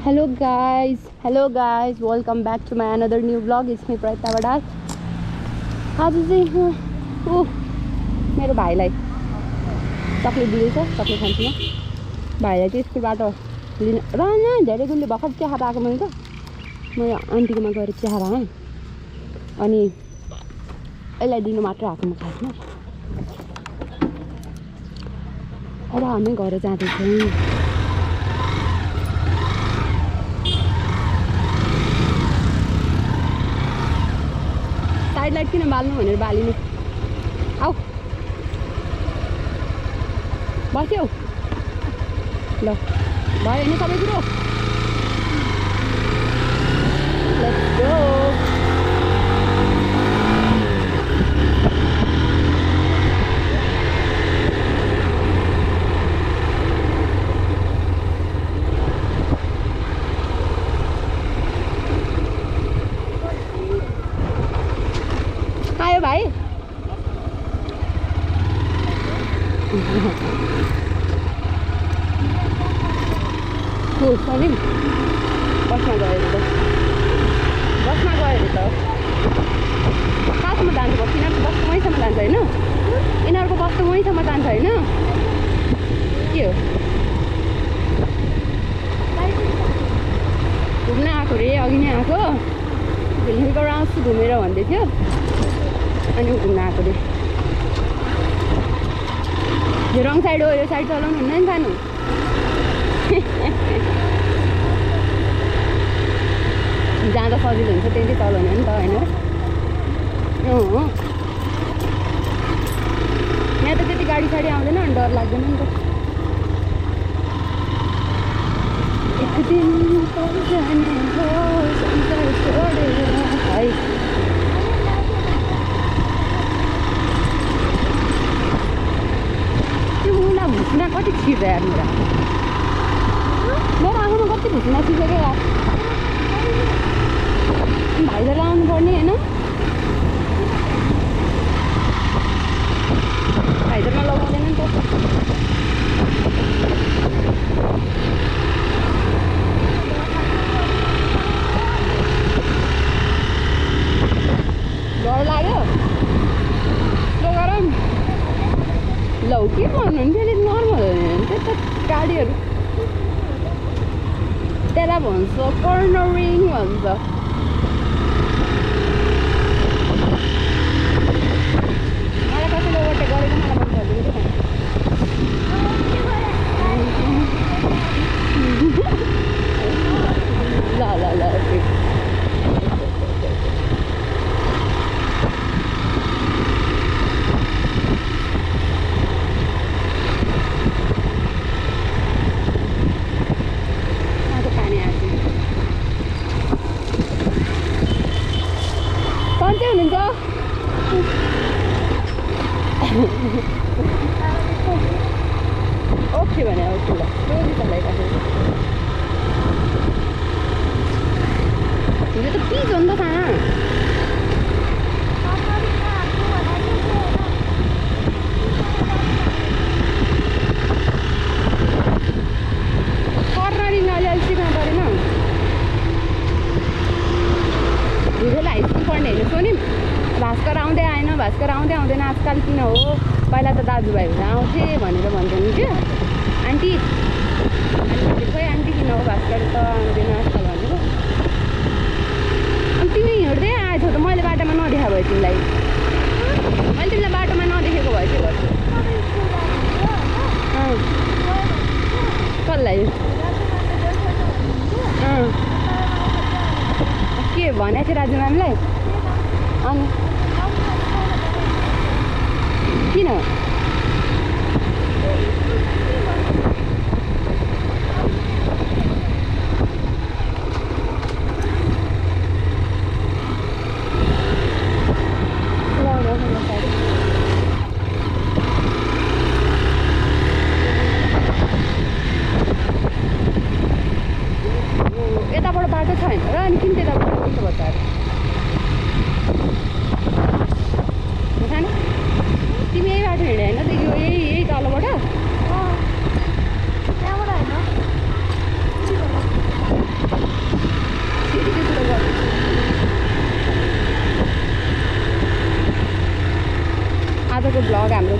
Hello guys, welcome back to my another new vlog. It's me Praita Badal. आज चाहिँ मेरो भाइलाई chocolate दिँदैछ, चक्लेट खान्छु म। भाइलाई चाहिँ स्कुलबाट लिन र न धेरै गुणले भर्खर चिया खाएर आएको मैले त। म आन्टीकोमा गएर चिया खाएर आएँ अनि यसलाई दिनु मात्र आएको म खासमा। अब हामी घर जाँदैछौँ। साइड लाइट किन बाल्नु भनेर बालिनु। आऊ बस्यौ ल भयो नि सबै कुरो। Let's go. आयो भाइ सलिम बसमा गयो त बसमा गयो त साथमा जानु पर्छ। यिनीहरूको बस त वहीँसम्म जान्छ होइन, यिनीहरूको बस त वहीँसम्म जान्छ होइन। के हो घुम्न आएको रे, अघि नै आएको हिलको आउँछु घुमेर भन्दै थियो अनि घुम्न आएको रे। यो रङ साइड हो, यो साइड चलाउनु हुन्न नि सानो। जाँदा सजिलो हुन्छ त्यही चलाउने हो नि त होइन। यहाँ त त्यति गाडी साडी आउँदैन अनि डर लाग्दैन नि त। एक दिन त्यो मुना भुस्ना कति छिर्छ यार मेरो आँखामा कति भुस्ना छिर्छ क्या यार। भाइजरलाई आउनु पर्ने होइन, भाइजरमा लगाउँदैन नि त। डर लाग्यो स्लो गरौँ लौ के भन्नुहुन्थ्यो अलिक नर्मल हो नि त्यो त गाडीहरू। त्यसलाई भन्छ कर्नरिङ भन्छ। मलाई कसैले ओभरटेक गरेको मलाई मन पर्दैन क्या। ल ओके भने ओके ल स्लोली चलाइरहेको हिजो त प्लिज हो नि त कहाँ कर्नरिङ अलिअलि सिक्नु परेन। हिजोलाई हाइस्कुल पढ्ने होइन सोनी भास्कर आउँदै आएन, भास्कर आउँदै आउँदैन आजकल किन हो। पहिला त दाजुभाइहरू आउँथे भनेर भन्दैन क्या आन्टी। अनि खोइ आन्टी किन हो भास्कर त आउँदैन आजकल भनेको। अनि तिमी हिँड्दै आएछौ त मैले बाटोमा नदेखा भयो तिमीलाई, मैले तिमीलाई बाटोमा नदेखेको भए के गर्छु। कसलाई के भनेको थियो राजु म्यामलाई? अनि किन यताबाट बाटो छैन र अनि किन त्यताबाट कस्तो बच्चाहरू सानो तिमी यही बाटो हिँडे होइन त यो यही तलबाट?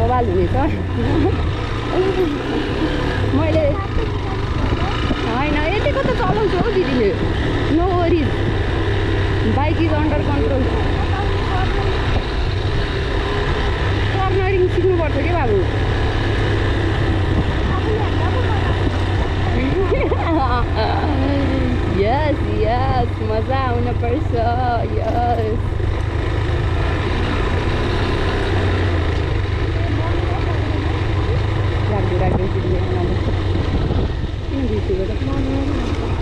बवाल हुनेछ मैले होइन यतिको त चलाउँछु हौ दिदीले no worries bike is under control cornering सिक्नुपर्छ कि बाबु यस यस मजा आउनुपर्छ यस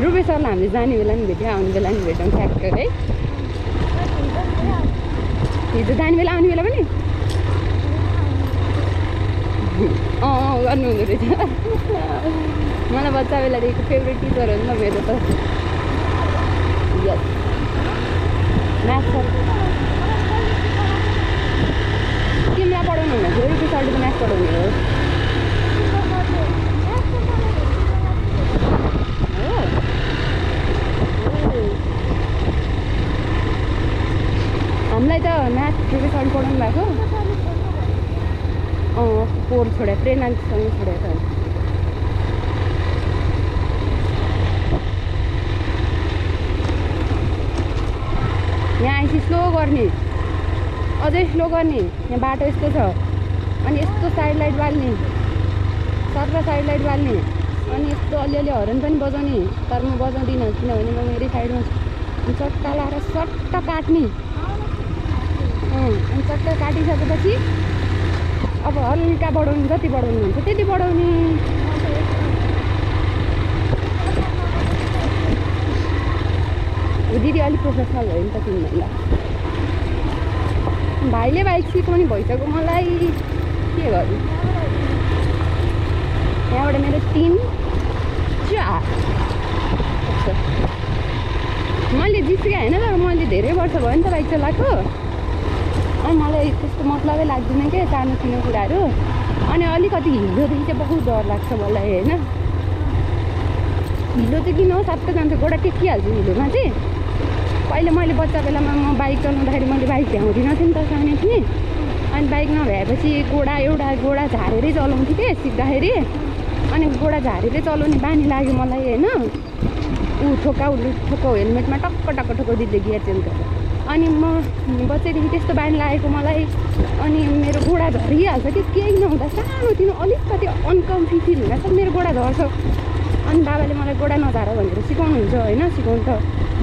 रुबे सरलाई हामीले जाने बेला नि भेट्यौँ आउने बेला नि भेट्यौँ ठ्याक्क है हिजो जाने बेला आउने बेला पनि गर्नु हुँदो रहेछ मलाई बच्चा बेलादेखिको फेभरेट टिचर हो नि त मेरो त यस म्याथ सर तिमीलाई पढाउनु हुँदैन थियो रुबे सरले त म्याथ पढाउने हो हामीलाई त म्याथ रुबे सरले पढाउनु भएको पोहोर छोड्यो प्रेरणासँग छोड्यो त यहाँ आएपछि स्लो गर्ने अझै स्लो गर्ने यहाँ बाटो यस्तो छ अनि यस्तो साइड लाइट बाल्ने सर साइड लाइट बाल्ने अनि यस्तो अलिअलि हर्न पनि बजाउने तर म बजाउँदिनँ किनभने म मेरै साइडमा चट्टा लाएर सट्ट काट्ने अनि चट्ट काटिसकेपछि अब हल्का बढाउनु जति बढाउनु हुन्छ त्यति बढाउने दिदी अलिक प्रोफेसनल भयो नि त तिमीलाई भाइले बाइक सिकाउने भइसक्यो मलाई के गर्नु यहाँबाट मेरो 3 4 मैले जिस्केँ होइन तर मैले धेरै वर्ष भयो नि त बाइक चलाएको अनि मलाई त्यस्तो मतलबै लाग्दैन क्या सानोतिनो कुराहरू अनि अलिकति हिलोदेखि चाहिँ बहुत डर लाग्छ मलाई होइन हिलो चाहिँ किन हो सबै जान्छ गोडा टेकिहाल्छु हिलोमा चाहिँ पहिले मैले बच्चा बेलामा म बाइक चलाउँदाखेरि मैले बाइक भ्याउँदिनँ थिएँ नि त सानो थिएँ अनि बाइक नभ्याएपछि एउटा गोडा झारेरै चलाउँथेँ कि सिक्दाखेरि अनि गोडा झारेरै चलाउने बानी लाग्यो मलाई होइन ठोक्का हेलमेटमा टक्क ठोक्क दिदीले गियर चेन्ज गर्छ अनि म बच्चैदेखि त्यस्तो बानी लागेको मलाई अनि मेरो गोडा झरिहाल्छ कि केही नहुँदा सानोतिनो अलिकति अनकम्फी फिल हुँदा छ मेरो गोडा झर्छ अनि बाबाले मलाई गोडा नझार भनेर सिकाउनुहुन्छ होइन सिकाउनु त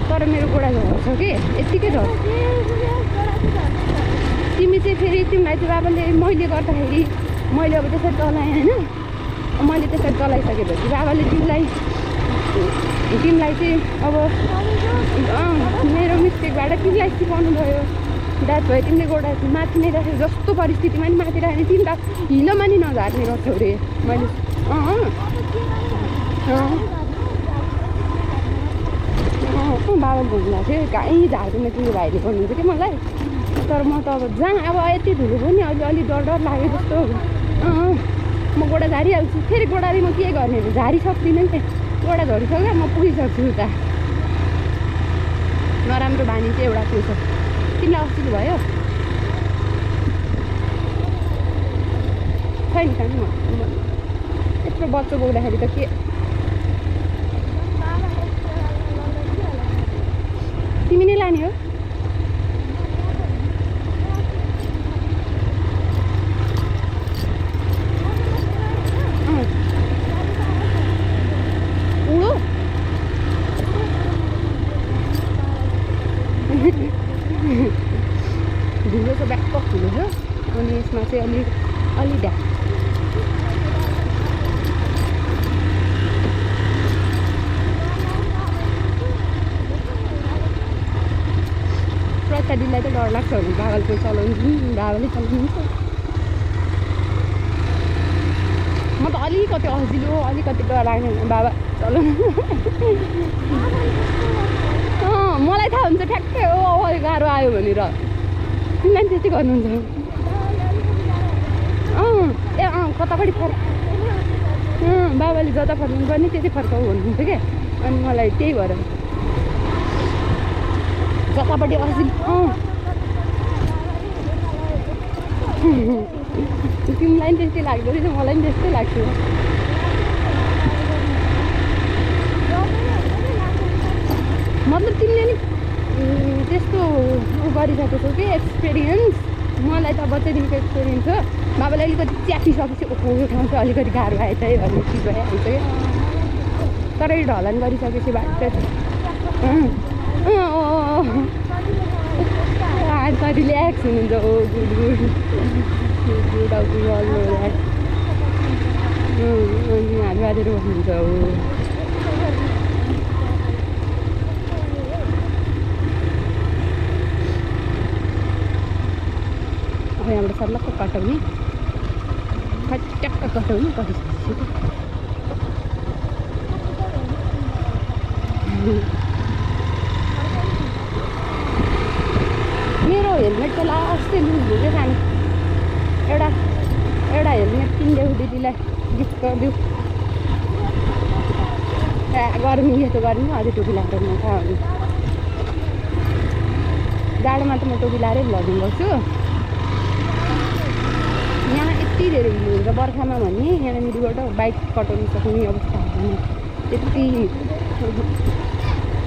तर मेरो गोडा झर्छ कि यत्तिकै झर्छ तिमी चाहिँ फेरि तिमीलाई चाहिँ बाबाले मैले गर्दाखेरि मैले अब त्यसरी चलाएँ होइन मैले त्यसरी चलाइसकेपछि बाबाले तिमीलाई चाहिँ अब मेरो मिस्टेकबाट तिमीलाई सिकाउनु भयो द्याट भयो तिमीले गोडा माथि नै राख्यो जस्तो परिस्थितिमा नि माथि राख्ने तिमी त हिलोमा नि नझार्ने गर्छौ रे मैले बाबा भन्नुभएको थियो कहीँ झार्दैन तिम्रो भाइले भन्नुहुन्छ कि मलाई तर म त अब जहाँ अब यति धुलो भयो नि अहिले अलिक डर लाग्यो जस्तो म गोडा झारिहाल्छु फेरि गोडाले म के गर्ने झारिसक्दिनँ नि त गोडा झरिसक्यो म पुगिसक्छु उता नराम्रो बानी चाहिँ एउटा त्यो छ तिमीलाई अस्ति भयो छैन छैन यत्रो बच्चो बोक्दाखेरि त के तिमी नै लाने हो धुलो छ ब्याकअप धुलो छ अनि यसमा चाहिँ अलि ढ्या प्रथा दिदीलाई त डर लाग्छ भने बाबाले चलाउनु बाबाले चलाउनुहुन्छ म त अलिकति अजिलो अलिकति डर लाग्ने बाबा चलाउनु मलाई थाहा हुन्छ ठ्याक्कै हो गाह्रो आयो भनेर तिमीलाई त्यति गर्नुहुन्छ कतापट्टि बाबाले जता फर्काउनु पर्ने त्यति फर्काउ भन्नुहुन्थ्यो क्या अनि मलाई त्यही भएर जतापट्टि तिमीलाई पनि त्यस्तै लाग्दो रहेछ, मलाई पनि त्यस्तै लाग्छ। मतलब तिमीले नि त्यस्तो उ गरिसकेछौ कि एक्सपिरियन्स। मलाई त बच्चादेखिको एक्सपिरियन्स हो। बाबाले अलिकति च्यापिसकेपछि ओहो यो ठाउँ चाहिँ अलिकति गाह्रो आएछ है भन्ने चिज भइहाल्छ क्या। तर यो ढलान गरिसकेपछि बाटो कति ल्याक्स हुनुहुन्छ। हो गुड गुड गुड आउट अनि हातबाजेर बस्नुहुन्छ। हो अब यहाँबाट सर्लक्क कटाउने खट्ट्याक्क कटाउने कटिसकेपछि मेरो हेलमेट त लास्टै लुज भयो क्या खानु। एउटा हेलमेट किनिदेऊ दिदीलाई गिफ्ट गरिदेऊ। गर्मी यस्तो गर्मी अझै टोपी लगाएर म थाहा हुनु। जाडोमा त म टोपी लगाएरै भ्लगिङ गर्छु। यहाँ यति धेरै हिलो हुन्छ बर्खामा भन्ने यहाँनिरबाट बाइक कटाउनु सक्ने अवस्था हुँदैन। यति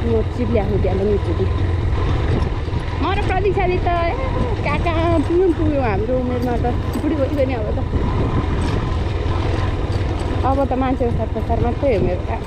म चिप्ल्याएको बिहान एकचोटि। म र प्रतीक्षाले त कहाँ कहाँ पुग्यो हाम्रो उमेरमा त बुढी भइगयो नि। अब त मान्छेको साथ मात्रै हो मेरो काम।